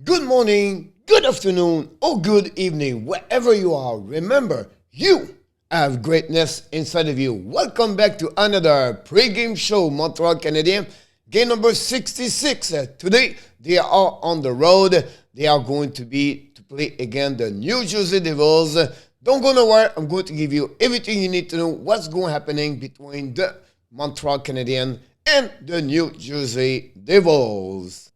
Good morning, good afternoon, or good evening, wherever you are. Remember, you have greatness inside of you. Welcome back to another pregame show, Montreal Canadiens, game number 66. Today, they are on the road. They are going to play against the New Jersey Devils. Don't go nowhere. I'm going to give you everything you need to know what's going happening between the Montreal Canadiens and the New Jersey Devils.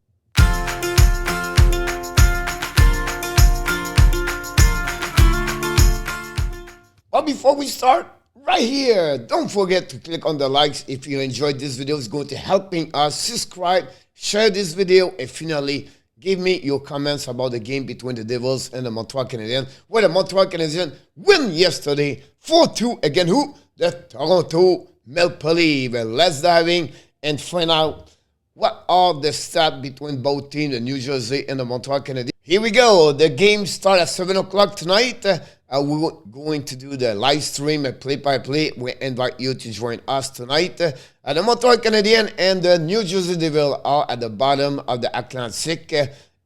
But before we start, right here, don't forget to click on the likes if you enjoyed this video. It's going to helping us. Subscribe, share this video, and finally, give me your comments about the game between the Devils and the Montreal Canadiens, where the Montreal Canadiens win yesterday 4-2 against who? The Toronto Maple Leafs. Let's dive in and find out what are the stats between both teams, the New Jersey and the Montreal Canadiens. Here we go. The game starts at 7 o'clock tonight. We're going to do the live stream play-by-play. We invite you to join us tonight. The Montreal Canadiens and the New Jersey Devils are at the bottom of the Atlantic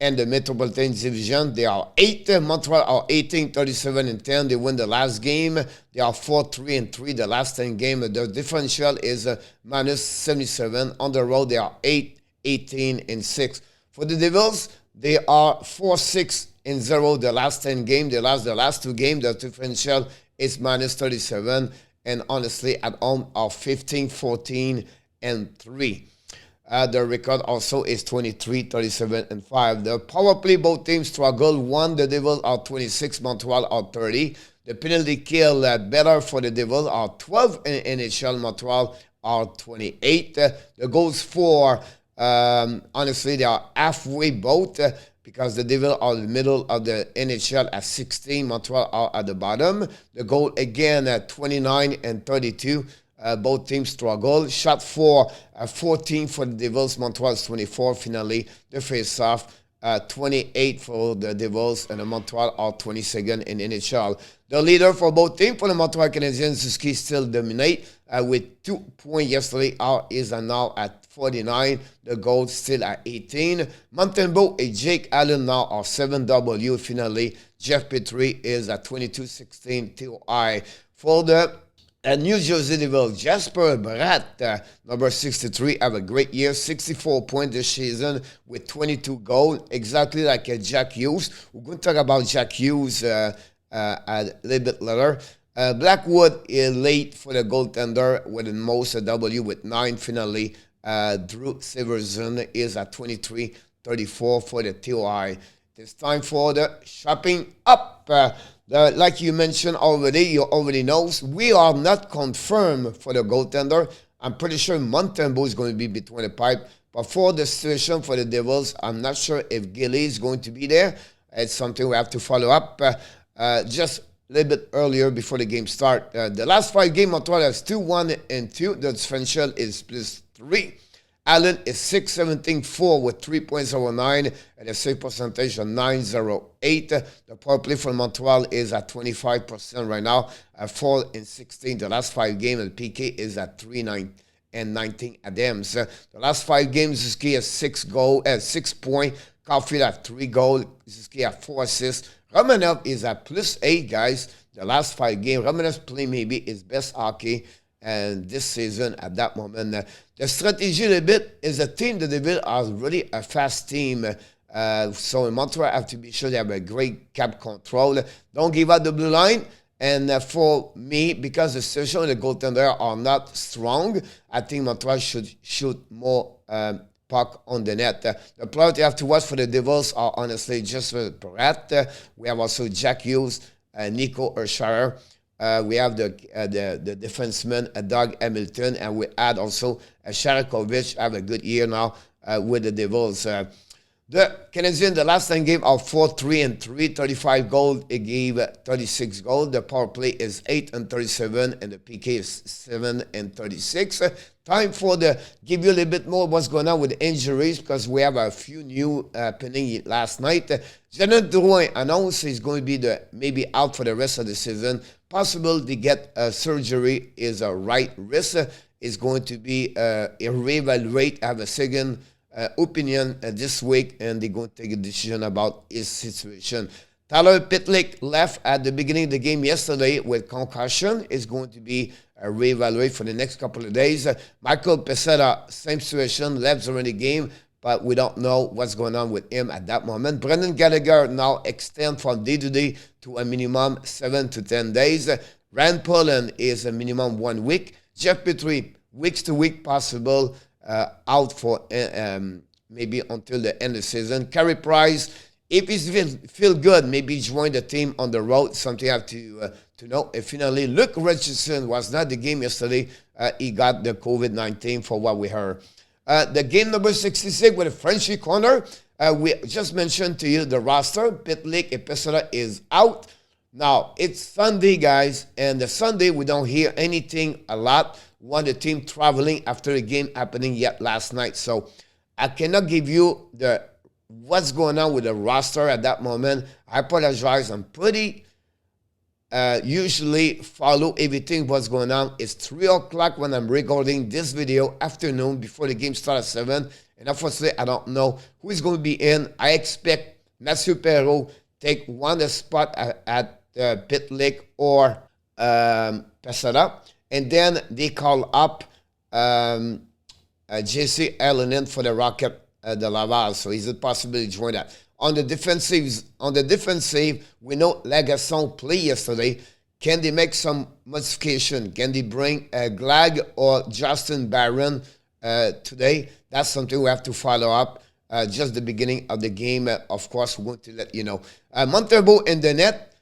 and the Metropolitan Division. They are 8. Montreal are 18, 37, and 10. They win the last game. They are 4-3 and 3 the last 10 games. The differential is minus 77. On the road, they are 8, 18, and 6. For the Devils, they are 4-6 and 0 the last 10 games. They lost the last 2 games. The differential is minus 37. And honestly, at home are 15, 14, and 3. The record also is 23, 37, and 5. The power play, both teams struggle. 1, the Devils are 26, Montreal are 30. The penalty kill, better for the Devils, are 12 in NHL. Montreal are 28. The goals for, honestly, they are halfway both. Because the Devils are in the middle of the NHL at 16. Montreal are at the bottom. The goal again at 29 and 32. Both teams struggle. Shot for 14 for the Devils. Montreal is 24. Finally, the face-off 28 for the Devils. And the Montreal are 22nd in NHL. The leader for both teams, for the Montreal Canadiens, Suzuki still dominate with 2 points yesterday. Is now at 49. The goal still at 18. MONTEMBAULT and Jake Allen now are 7W. Finally, Jeff Petrie is at 22-16 TOI. For the New Jersey Devils, Jasper Bratt, number 63, have a great year. 64 points this season with 22 goals, exactly like Jack Hughes. We're going to talk about Jack Hughes a little bit later. Blackwood is late for the goaltender with the most W with 9. Finally, Drew Severson is at 23-34 for the TOI. It's time for the shopping up. Like you mentioned already, you already know, we are not confirmed for the goaltender. I'm pretty sure MONTEMBAULT is going to be between the pipe. But for the situation for the Devils, I'm not sure if Gilly is going to be there. It's something we have to follow up. Just a little bit earlier before the game start. The last 5 games, Montreal has 2-1 and 2. The differential is plus 3. Allen is 6-17-4 with 3.09 and a save percentage of 9.08. The power play for Montreal is at 25% right now, at 4-16. The last 5 games, and PK is at 3-19 Adams. The last 5 games, Suzuki has 6 points. Caulfield at 3 goals. Suzuki at 4 assists. Romanov is at plus 8, guys. The last 5 games, Romanov's play maybe his best hockey. And this season, at that moment, the strategy a little bit is a team that they are really a fast team. So in Montreal, have to be sure they have a great cap control. Don't give up the blue line. And for me, because the situation and the goaltender are not strong, I think Montreal should shoot more puck on the net. The players you have to watch for the Devils are honestly just for Perret. We have also Jack Hughes, Nico Urshire. We have the defenseman, Doug Hamilton, and we add also Sharakovich, have a good year now with the Devils. The Canadiens, the last 10 games are 4-3 and 3, 35 goals. It gave 36 goals. The power play is 8 and 37, and the PK is 7 and 36. Time for give you a little bit more what's going on with the injuries, because we have a few new happening last night. Jonathan Drouin announced he's going to be maybe out for the rest of the season. Possible to get surgery is a right wrist. Is going to be reevaluate, have a second opinion this week, and they're going to take a decision about his situation. Tyler Pitlick left at the beginning of the game yesterday with concussion. Is going to be reevaluated for the next couple of days. Michael Pezzetta, same situation, left during the game, but we don't know what's going on with him at that moment. Brendan Gallagher now extend from day-to-day to a minimum 7 to 10 days. Rand Poland is a minimum 1 week. Jeff Petrie, weeks to week possible, out for maybe until the end of the season. Carey Price, if he feel good, maybe join the team on the road. Something you have to know. And finally, Luke Richardson was not the game yesterday. He got the COVID-19 for what we heard. The game number 66 with a Frenchy corner. We just mentioned to you the roster. Pitlick and Pezzetta is out. Now, it's Sunday, guys, and the Sunday we don't hear anything a lot. One, the team traveling after the game happening yet last night. So I cannot give you what's going on with the roster at that moment. I apologize. I'm pretty usually follow everything what's going on. It's 3 o'clock when I'm recording this video, afternoon, before the game starts at 7. And unfortunately, I don't know who is going to be in. I expect Mathieu Perreault take one spot at Pitlick or Pezzetta. And then they call up J.C. Allen for the Rocket, the Laval. So is it possible to join that? On the defensive, we know Lagasson played yesterday. Can they make some modification? Can they bring Glag or Justin Barron today? That's something we have to follow up. Just the beginning of the game, of course, we want to let you know. MONTEMBAULT in the net.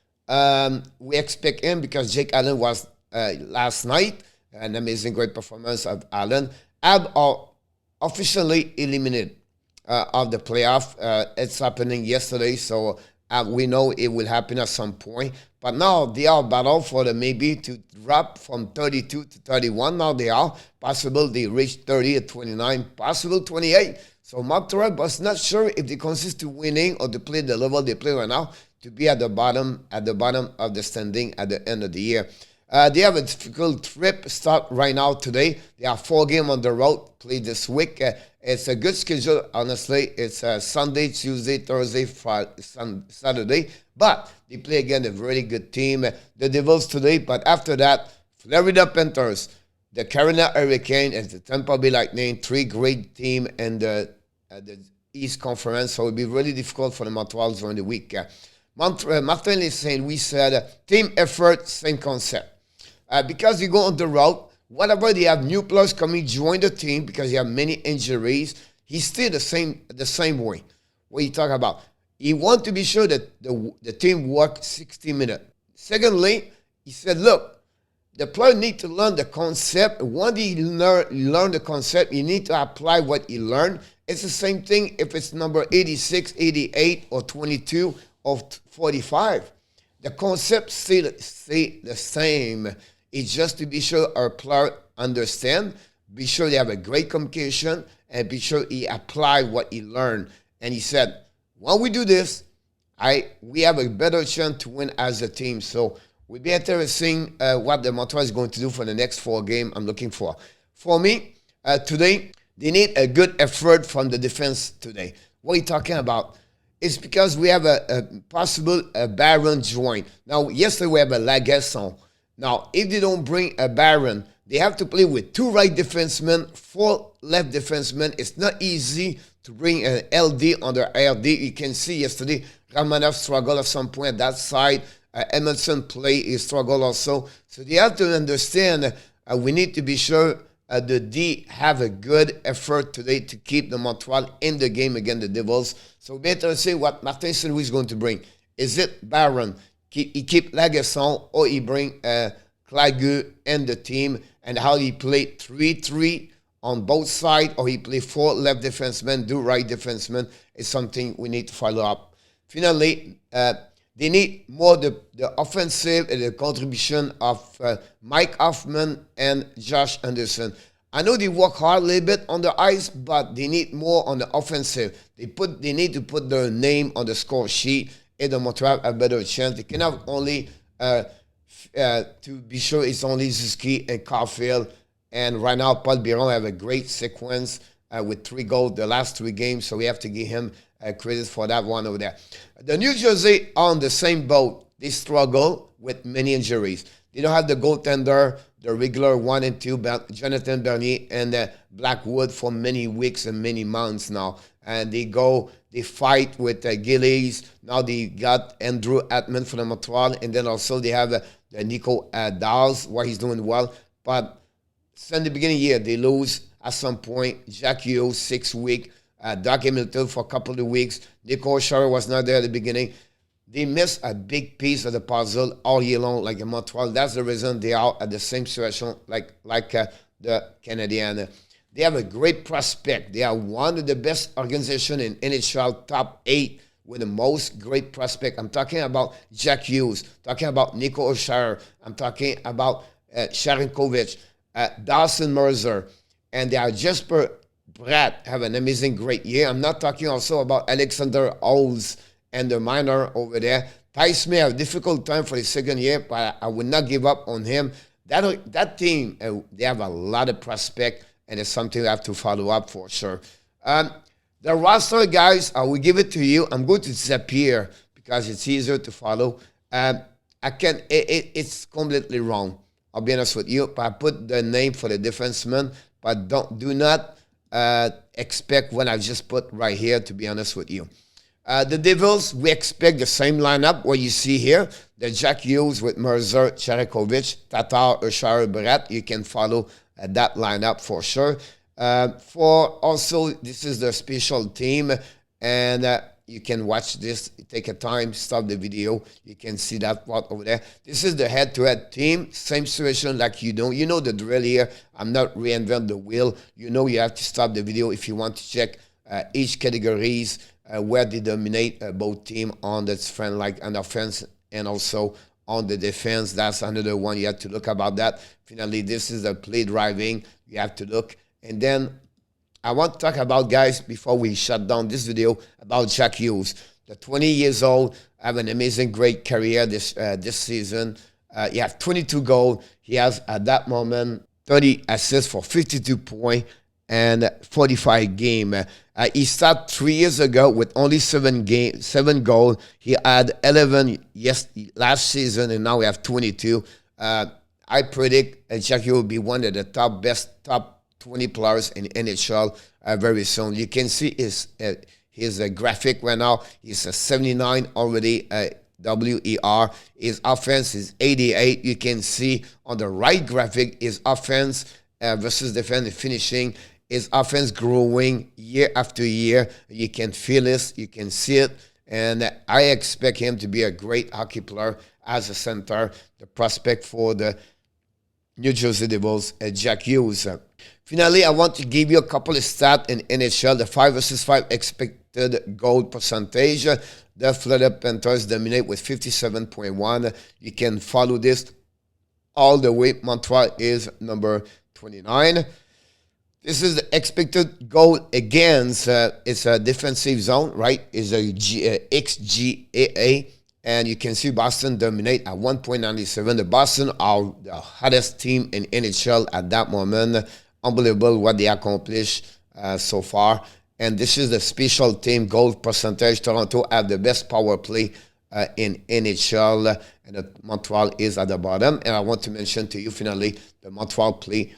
We expect him because Jake Allen was last night. An amazing, great performance of Allen. Habs are officially eliminated of the playoff. It's happening yesterday, so we know it will happen at some point. But now they are battle for the maybe to drop from 32 to 31. Now they are possible they reach 30 at 29, possible 28. So Montreal was not sure if they consist to winning or to play the level they play right now to be at the bottom of the standing at the end of the year. They have a difficult trip start right now today. They have 4 games on the road played this week. It's a good schedule, honestly. It's Sunday, Tuesday, Thursday, Friday, Saturday. But they play again a very good team. The Devils today, but after that, Florida Panthers, the Carolina Hurricanes, and the Tampa Bay Lightning, 3 great teams in the East Conference. So it will be really difficult for the Montreal during the week. Martin is saying, we said team effort, same concept. Because you go on the road, whatever they have new players coming join the team because you have many injuries, he's still the same way. What you talk about? He wants to be sure that the team works 60 minutes. Secondly, he said, look, the player need to learn the concept. Once he learn the concept, you need to apply what he learned. It's the same thing if it's number 86, 88, or 22, or 45. The concept stay the same. It's just to be sure our player understand, be sure they have a great communication, and be sure he apply what he learned. And he said, when we do this, we have a better chance to win as a team. So we'll be interesting what the Montreal is going to do for the next 4 games I'm looking for. For me, today, they need a good effort from the defense today. What are you talking about? It's because we have a possible Barron join. Now, yesterday we have a Lagasson. Now, if they don't bring a Barron, they have to play with 2 right defensemen, 4 left defensemen. It's not easy to bring an LD under LD. You can see yesterday, Ramanov struggled at some point at that side. Edmondson play, he struggled also. So they have to understand we need to be sure the D have a good effort today to keep the Montreal in the game against the Devils. So better say what Martin Saint-Louis is going to bring. Is it Barron? He keep Lagasson, or he bring Clague in the team, and how he play 3-3 on both sides, or he play 4 left defensemen, 2 right defensemen, is something we need to follow up. Finally, they need more the offensive and the contribution of Mike Hoffman and Josh Anderson. I know they work hard a little bit on the ice, but they need more on the offensive. They need to put their name on the score sheet. And the Montreal have a better chance. They cannot only, to be sure, it's only Zuski and Caulfield. And right now, Paul Biron have a great sequence with 3 goals the last 3 games, so we have to give him credit for that one over there. The New Jersey are on the same boat. They struggle with many injuries. They don't have the goaltender, the regular 1 and 2, Jonathan Bernier and Blackwood for many weeks and many months now. And they fight with Gillies. Now they got Andrew Atman for the Montreal, and then also they have the Nico Dawes, where he's doing well. But since the beginning of the year, they lose at some point. Jack Hughes, 6 weeks. Doug Hamilton for a couple of weeks. Nico O'Shara was not there at the beginning. They miss a big piece of the puzzle all year long, like in Montreal. That's the reason they are at the same situation like the Canadiens. They have a great prospect. They are one of the best organizations in NHL, top 8 with the most great prospect. I'm talking about Jack Hughes, talking about Nico O'Shara, I'm talking about Sharankovic, Dawson Mercer, and they are Jesper Bratt have an amazing, great year. I'm not talking also about Alexander Oles and the minor over there. Tice may have a difficult time for his second year, but I would not give up on him. That team, they have a lot of prospect, and it's something I have to follow up for sure. The roster, guys, I will give it to you. I'm going to disappear because it's easier to follow. It's completely wrong. I'll be honest with you. But I put the name for the defenseman, but do not expect what I just put right here, to be honest with you. The Devils, we expect the same lineup, what you see here. The Jack Hughes with Mercer, Charakovic, Tatar, O'Shara, Bratt. You can follow that lineup for sure. For also, this is the special team, and you can watch this. Take a time, stop the video. You can see that part over there. This is the head-to-head team. Same situation like you know. You know the drill here. I'm not reinventing the wheel. You know you have to stop the video if you want to check each categories, where they dominate both team on the front, like on offense and also on the defense. That's another one you have to look about that. Finally, this is the play driving. You have to look. And then I want to talk about, guys, before we shut down this video, about Jack Hughes. The 20 years old, have an amazing, great career this season. He has 22 goals. He has, at that moment, 30 assists for 52 points and 45 games. He started 3 years ago with only 7 goals. He had 11 last season, and now we have 22. I predict Jack Hughes will be one of the top 20 players in NHL very soon. You can see his graphic right now. He's a 79 already, WER. His offense is 88. You can see on the right graphic his offense versus defense finishing. His offense growing year after year. You can feel this. You can see it. And I expect him to be a great hockey player as a center. The prospect for the New Jersey Devils, Jack Hughes. Finally, I want to give you a couple of stats in NHL. The 5 versus 5 expected goal percentage. The Florida Panthers dominate with 57.1. You can follow this all the way. Montreal is number 29. This is the expected goal against. It's a defensive zone, right? It's a XGAA. And you can see Boston dominate at 1.97. The Boston are the hottest team in NHL at that moment. Unbelievable what they accomplished so far. And this is the special team goal percentage. Toronto have the best power play in NHL. And Montreal is at the bottom. And I want to mention to you, finally, the Montreal play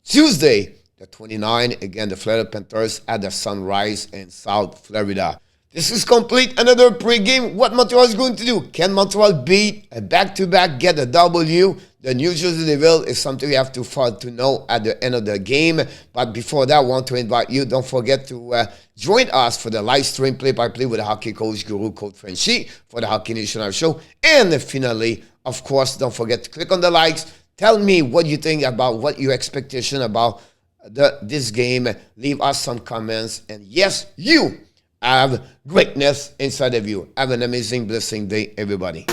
Tuesday, the 29th. Again, the Florida Panthers at the Sunrise in South Florida. This is complete. Another pregame. What Montreal is going to do? Can Montreal beat a back-to-back, get a W? The New Jersey Devil is something you have to know at the end of the game. But before that, I want to invite you. Don't forget to join us for the live stream play-by-play with the hockey coach, Guru, Coach Frenchy, for the Hockey Nation show. And finally, of course, don't forget to click on the likes. Tell me what you think about, what your expectation about this game. Leave us some comments. And yes, you have greatness inside of you. Have an amazing, blessing day, everybody.